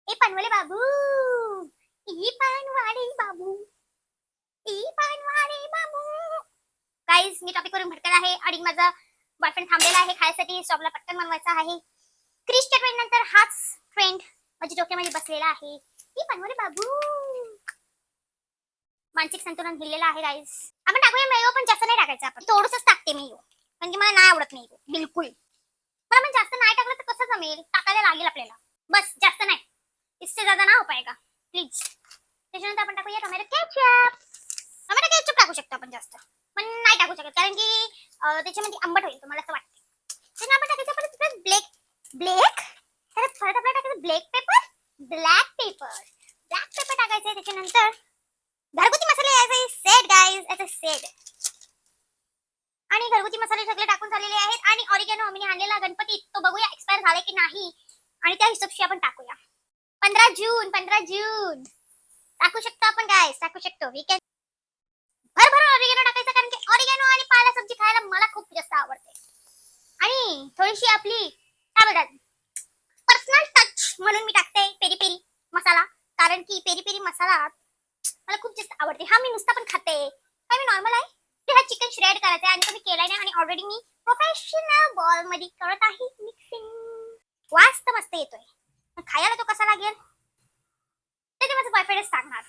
ए पानवाले बाबू, E पानवाले बाबू, E पानवाले बाबू. Guys मी topic वरून भटकत आहे आणि माझा बॉयफ्रेंड थांबलेला आहे खायसाठी. स्टॉपला पटकन बनवायचा आहे. क्रिशच्या ट्रेंड नंतर हाच ट्रेंड माझ्या डोक्यामध्ये बसलेला आहे. ई पानवाले बाबू. मानसिक संतुलन हिललेलं आहे गाईज. आपण टाकूया मेयो, पण जास्त नाही टाकायचं. आपण थोडंसंच टाकते मेयो, म्हणजे मला नाही आवडत मेयो बिलकुल. मला पण जास्त नाही टाकलं तर कसं जमेल, टाकायला लागेल आपल्याला. बस जास्त नाही, इससे ज्यादा ना हो पाएगा प्लीज. त्याच्यानंतर आपण टाकूया टोमॅटो केचप. टोमॅटो केचप टाकू शकतो आपण जास्त, पण नाही टाकू शकत कारण की त्याच्यामध्ये आंबट होईल तुम्हाला असं वाटतं. त्याच्यानंतर आपण टाकायचं परत ब्लॅक ब्लॅक परत आपल्याला टाकायचं ब्लॅक पेपर, ब्लॅक पेपर टाकायचं. त्याच्यानंतर घरगुती मसाले as a sed guys, as a sed. आणि घरगुती मसाले सगळे टाकून झालेले आहेत. आणि ऑरिगॅनो आम्ही आणलेला गणपती, तो बघूया एक्सपायर झाले की नाही, आणि त्या हिशोबशी आपण टाकूया. 15 जून टाकू शकतो आपण गाईज, टाकू शकतो. वी कॅन भरभर ऑरिगॅनो टाकायचा, कारण की ऑरिगॅनो आणि पाला सब्जी खायला मला खूप जास्त आवडते. आणि थोडीशी आपली काय बोलतात पर्सनल टच म्हणून मी टाकते पेरी पेरी मसाला, कारण की पेरी पेरी मसाला मला खूप जास्त आवडते. हा मी नुसता पण खाते, काय मी नॉर्मल आहे. ते हा चिकन श्रेड करायचा आहे आणि तो मी केलाय नाही, आणि ऑलरेडी मी प्रोफेशनल बॉल मध्ये करत आहे मिक्सिंग. वास तर मस्त येतोय, पण खायला तो कसा लागेल ते माझं बॉयफ्रेंडच सांगणार.